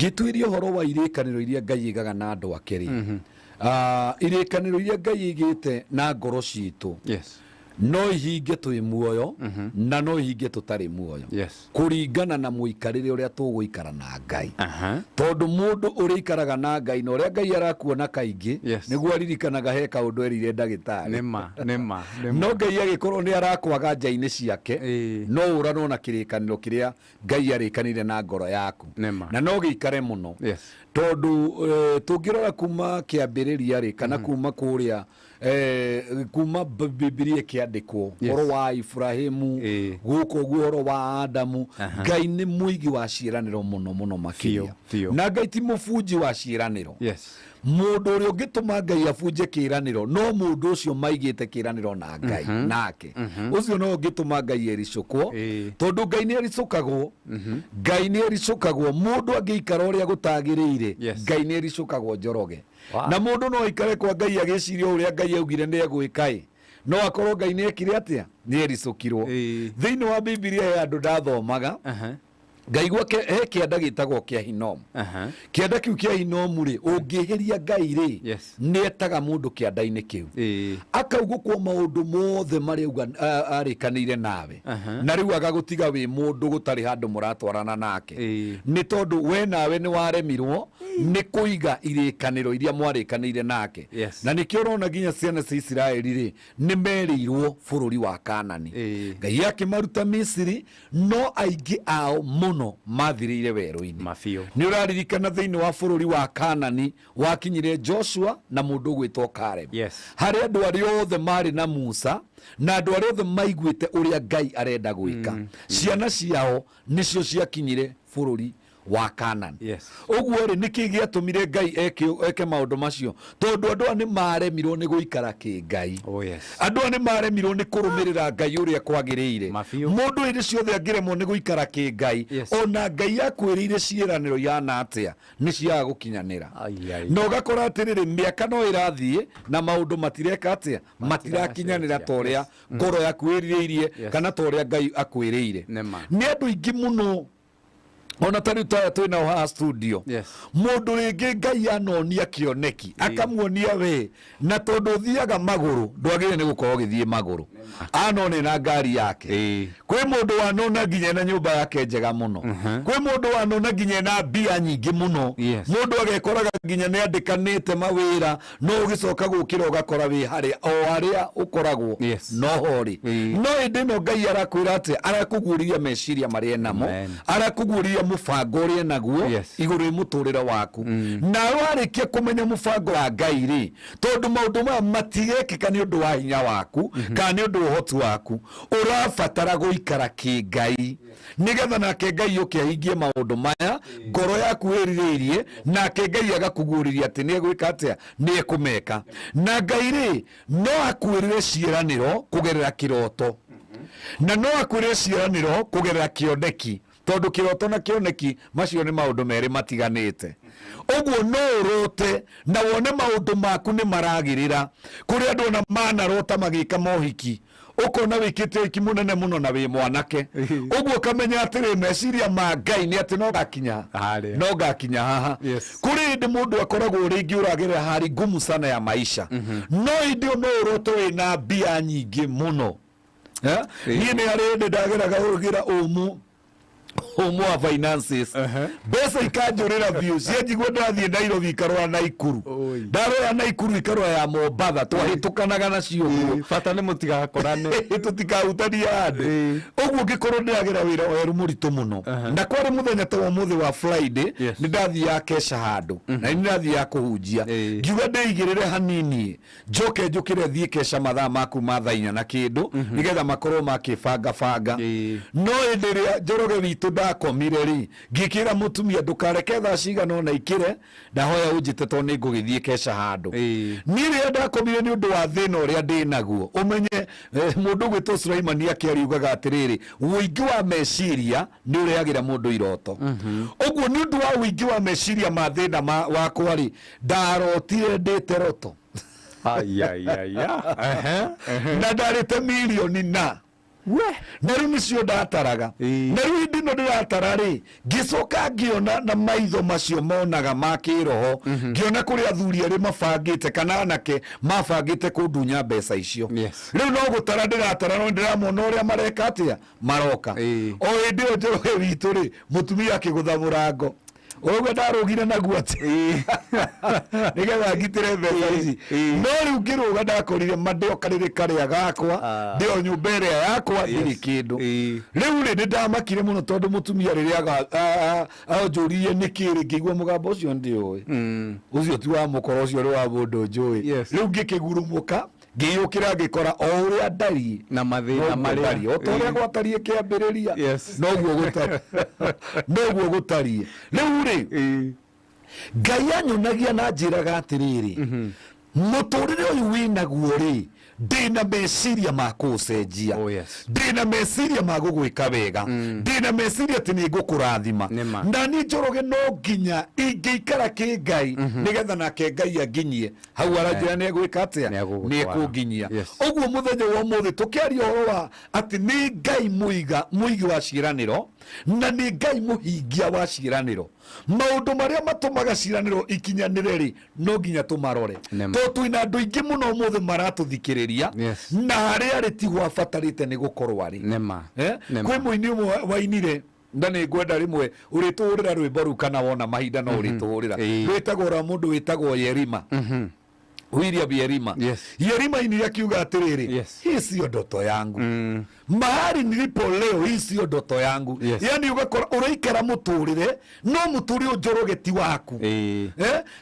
Gitwirio horo wa irikaniro iria Ngai igaga na andu ake ri irikaniro iria Ngai igite na ngoro citu no ihinge twi muoyo na no ihinge tutari muoyo kuringana na muikarire uria tuguikara na Ngai tondu mundu uri ikaraga na Ngai no uria Ngai arakuona kaingi niguo aririkanaga he kaundu erire ndagitari nema no Ngai agikorwo ni arakwaga njaini ciake no urano na kirikaniro kiria Ngai arikanire na ngoro yaku na no giikare muno tondu tungirora kuma kiambiriria ri kana kuma kuria kuma Biblia kiandikwo horo wa Ibrahimu guko guoro wa Adamu Ngai ni muigi wa ciiraniro muno makiria na Ngai ti mufunji wa ciiraniro mundu uri ungituma Ngai afunje kiiraniro no mundu ucio maigite kiiraniro na Ngai nake ucio no ungituma Ngai ericukwo tondu Ngai ni ericukagwo Ngai ni ericukagwo mundu angiikara uria gutagirire Ngai ni ericukagwo njoroge na mundu no ikare kwa Ngai agiciria uria Ngai augire ni egwikai no akorwo Ngai ni ekire atia ni ericukirwo thiini wa Biblia ya andu ndathomaga Ngai gwake he kianda gitagwo kia Hinomu kianda kiu kia Hinomu ri ungihiria Ngai ri ni etaga mundu kianda-ini kiu akaugukwo maundu mothe mari arikanire nawe na riu agagutiga wi mundu gutari handu muratwarana nake ni tondu we nawe ni waremirwo ni kuiga irikaniro iria mwarikanire nake na nikio urona nginya ciana cia Israeli ri ni merirwo bururi wa Kanani Ngai akimaruta Misiri no aingi ao no mathirire weru-ini ni uraririkana thiini wa bururi wa Kanani wakinyire Joshua na mundu gwitwo Caleb hari andu aria othe mari na Musa na andu aria othe maiguite uria Ngai arenda gwika ciana ciao nicio ciakinyire bururi wa Kanani uguo ri niki giatumire Ngai eke maundu macio tondu andu ani maremirwo ni guikara ki Ngai andu ani maremirwo ni kurumirira Ngai uria kwagiriire mundu iri ciothe angiremwo ni guikara ki Ngai ona Ngai akwirire ciiraniro yana atia ni cia gukinyanira no gakora atiriri miaka no irathie na maundu matireka atia matirakinyanira toria ngoro yakwirireirie kana toria Ngai akwiriire ni andu ingi muno ona tari twina ha studio mundu ringi Ngai anonia kioneki akamuonia we na tondu thiaga maguru ndwagire ni gukorwo githie maguru anone na ngari yake kwi mundu wanona nginya na nyumba yake njega muno kwi mundu wanona nginya na mbia nyingi muno mundu agekoraga nginya ni andikanite mawira no ugicoka gukira ugakora wi haria o haria ukoragwo no hori no indi no Ngai arakwira ati arakuguria meciria maria namo arakuguria mufango uria naguo iguru muturira waku na warikia kumenya mufango wa Ngai ri tondu maundu ma matigekika ni undu wa hinya waku kana ni undu uhoti waku urabatara guikara ki Ngai nigetha nake Ngai ukiahingie maundu maya ngoro yaku irireirie nake Ngai agakuguriria ati ni egwika atia ni ekumeka na Ngai ri no akwirire ciiraniro kugerera kiroto na no akwirire ciiraniro kugerera kioneki tondu kiroto na kioneki macio ni maundu meri matiganite uguo no urote na wone maundu maku ni maragirira kuri andu na manarota magika mohiki ukona wikite iki munene muno na wi mwanake uguo kamenya atiri meciria ma Ngai ni ati no gakinya haha kuri ndi mundu akoragwo ringi uragirira hari ngumu sana ya maisha no ndi no urote wi na mbia nyingi muno ni ari ndagiraga ugira umu wa finances besa ikanjurira views yejigwo ndathie Nairobi ikarora Naikuru ndarora Naikuru ikarora ya Mombasa twahitukanaga nacio fata ni mutigakorane tutikahutania andu uguo ngikorwo ndiragira wira weru muritu muno na kwari muthenya ta umuthi wa Friday ni ndathie ya kesha handu na ni ndathie ya kuhunjia ngiuga ndeigirire hanini njoke njukire thie kesha mathaa maku mathainya na kindu nigetha makorwo makibanga no enderea Njoroge witu ndakomire ri ngikira mutumia ndukareke thaa cigana na ikire ndahoya unjite to ni ngugithie kesha handu ni ri ndakomire ni undu wa thina uria ndi naguo umenye mundu gwitwo Sulaimani akiariugaga atiriri wuingi wa meciria ni ureagira mundu iroto uguo ni undu wa wuingi wa meciria ma thina wakwa ri ndarotire ndite roto na ndarite milioni na na rĩu nĩcio ndataraga na rĩu hĩndĩ ĩno ndĩratara rĩ ngĩcoka ngĩona na maitho macio monaga ma kĩroho ngĩona kũrĩa athuri erĩ mabangĩte kana anake mabangĩte kũndunya mbeca icio rĩu no gũtara ndĩratara no ndĩramona ũrĩa mareka atĩa maroka o hĩndĩ ĩyo Njoroge witũ rĩ mũtumia akĩgũtha mũrango oguo ndarũgire naguo atĩ nĩgetha ngitĩre mbeca ici no rĩu ngĩrũga ndakorire mandĩoka rĩrĩ karĩa gakwa ndĩo nyũmba ĩrĩa yakwa ndĩrĩ kĩndũ rĩu rĩ nĩndamakire mũno tondũ mũtumia rĩrĩa anjũririe nĩkĩ ngĩigua mũgambo ũcio ndĩũĩ ũcio ti wa mũkora ũcio nĩ wa mũndũ njũĩ rĩu ngĩkĩgurumũka ngĩyũkĩra ngĩkora o ũrĩa ndariĩ na mathĩna marĩa o ta ũrĩa gwatariĩ kĩambĩrĩria noguo gũtariĩ rĩu rĩ Ngai anyonagia na njĩraga atĩrĩrĩ mũtũrĩre ũyũ wĩnaguo rĩ ndĩna meciria ma kũcenjia ndĩna meciria ma gũgwĩka wega ndĩna meciria atĩ nĩ ngũkũrathima na niĩ Njoroge no nginya ingĩikara kĩ Ngai nĩgetha nake Ngai anginyie hau aranjĩra nĩ egwĩka atĩa nĩ ekũnginyia ũguo mũthenya wa ũmũthĩ tũkĩaria ũhoro wa atĩ nĩ Ngai mũigi wa ciĩranĩro na nĩ Ngai mũhingia wa ciĩranĩro maũndũ marĩa matũmaga ciĩranĩro ikinyanĩre rĩ no nginya tũmarore tondũ twĩna andũ aingĩ mũno ũmũthĩ maratũthikĩrĩria na harĩa rĩ ti gwabatarĩte nĩ gũkorwo arĩ kwĩ mũini ũmwe wainire na nĩ ngwenda rĩmwe ũrĩtũhũrĩra rwĩmbo rũu kana wona mahinda no ũrĩtũhũrĩra rwĩtagwo rwa mũndũ wĩtagwo Yerima William Yerima Yerima inire akiuga atĩrĩrĩ hii sio ndoto yangu mahali nilipo leo hii sio ndoto yangu yani ugakora uraikara mũtũrĩre no mũtũrĩre Njoroge ti waku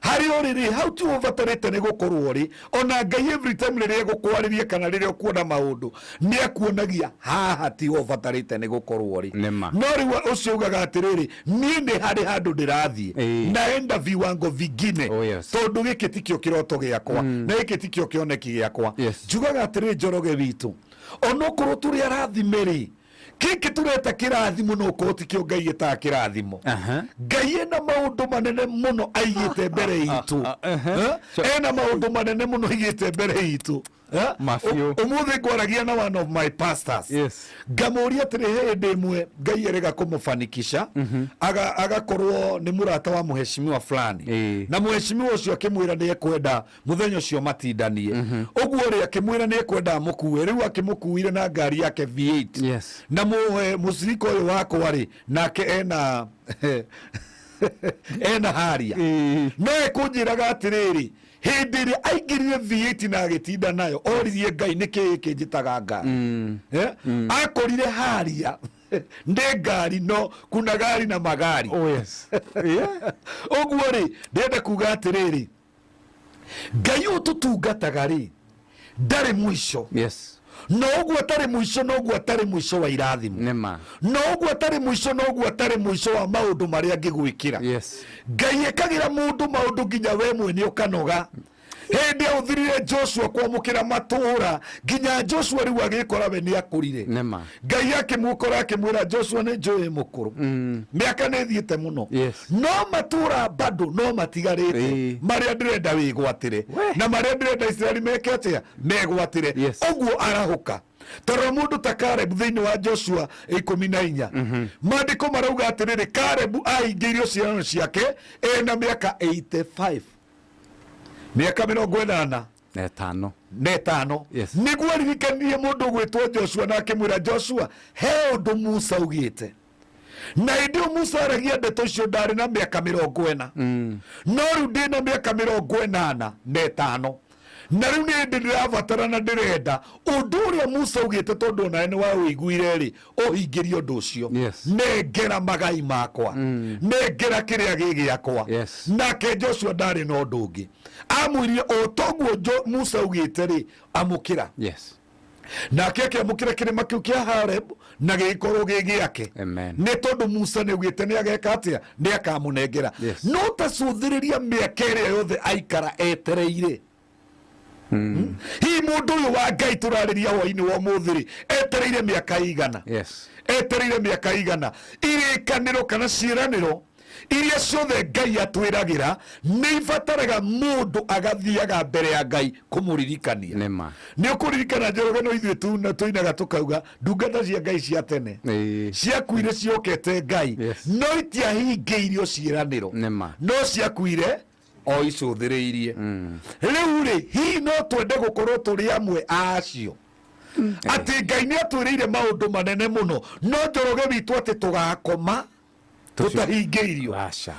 hari ũrĩrĩ hau ti ũbatarĩte nĩ gũkorwo rĩ ona Ngai every time rĩrĩa gũkwarĩria kana rĩrĩa ũkuona maũndũ nĩ akuonagia haha ti ũbatarĩte nĩ gũkorwo rĩ no rĩu ũcio ugaga atĩrĩrĩ niĩ nĩ harĩ handũ ndĩrathiĩ naenda viwango vingine tondũ gĩkĩ tikĩo kĩroto gĩakwa na gĩkĩ tikĩo kĩoneki gĩakwa njugaga atĩrĩrĩ Njoroge witũ onokorwo tũrĩ arathime rĩ gĩkĩ tũreta kĩrathimo no korwo tikĩo Ngai etaga kĩrathimo Ngai ena maũndũ manene mũno aigĩte mbere itũ ena maũndũ manene mũno aigĩte mbere itũ ũmũthĩ ngwaragia na one of my pastors ngamũria atĩrĩ hĩndĩ ĩmwe Ngai erega kũmũfanikisha agakorwo nĩ mũrata wa mũheshimiwa fulani na mũheshimiwa ũcio akĩmwĩra nĩ ekwenda mũthenya ũcio matindanie ũguo rĩ akĩmwĩra nĩ ekwenda amũkue rĩu akĩmũkuire na ngari yake V8 na mũcirika ũyũ wakwa rĩ nake ena haria no ekũnjĩraga atĩrĩrĩ hĩndĩ ĩrĩa aingĩrire V8 na agĩtinda nayo oririe Ngai nĩkĩ kĩnjĩtaga ngari akorire haria nĩ ngari no kuna gari na magari ũguo rĩ ndĩrenda kuga atĩrĩrĩ Ngai ũyũ tũtungataga rĩ ndarĩ mũico no ũguo atarĩ mũico no ũguo atarĩ mũico wa irathimo no ũguo atarĩ mũico no ũguo atarĩ mũico wa maũndũ marĩa angĩgwĩkĩra Ngai ekagĩra mũndũ maũndũ nginya we mwene ũkanoga hĩndĩ ahũthĩrire Joshua kwamũkĩra matũũra nginya Joshua rĩu agĩkora we nĩ akũrire Ngai akĩmũkora akĩmwĩra Joshua nĩ njũĩ mũkũrũ mĩaka nĩ ĩthiĩte mũno no matũũra bado no matigarĩte marĩa ndĩrenda wĩgwatĩre na marĩa ndĩrenda Israeli meke atĩa megwatĩre ũguo arahũka tondũ mũndũ ta Karebu thĩinĩ wa Joshua 14 maandĩko marauga atĩrĩrĩ Karebu ahingĩirio ciĩranĩro ciake ena mĩaka 85 mĩaka 85 nĩguo aririkanirie mũndũ gwĩtwo Joshua na akĩmwĩra Joshua he ũndũ Musa augĩte na hĩndĩ ĩyo Musa aragia ndeto icio ndarĩ na mĩaka 40 no rĩu ndĩ na mĩaka 85 na rĩu nĩ hĩndĩ ndĩrabatara na ndĩrenda ũndũ ũrĩa Musa augĩte tondũ nawe nĩ waũiguire rĩ ũhingĩrie ũndũ ũcio nengera magai makwa nengera kĩrĩa gĩgĩakwa nake Joshua ndarĩ na ũndũ ũngĩ amwĩrire o toguo Musa augĩte rĩ amũkĩra nake akĩamũkĩra kĩrĩma kĩu kĩa Horeb na gĩgĩkorwo gĩ gĩake nĩ tondũ Musa nĩ augĩte nĩ ageka atĩa nĩ akamũnengera no tacũthĩrĩria mĩaka ĩrĩa yothe aikara etereire hihi mũndũ ũyũ wa Ngai tũrarĩria hwainĩ wa ũmũthĩ rĩ etereire mĩaka igana etereire mĩaka igana irĩkanĩro kana ciĩranĩro iria ciothe Ngai atwiragira nĩ ibataraga mũndũ agathiaga mbere ya Ngai kũmũririkania. Nĩ ũkũririkana Njoroge no ithuĩ tuinaga tukauga ndungata cia Ngai cia tene ciakuire ciokete Ngai no itiahingĩirio ciĩranĩro no ciakuire o icũthĩrĩirie. Rĩu rĩ hihi no twende gũkorwo tũrĩ amwe acio atĩ Ngai nĩ atwĩrĩire maũndũ manene mũno no Njoroge witũ atĩ tũgakoma tutahingĩirio.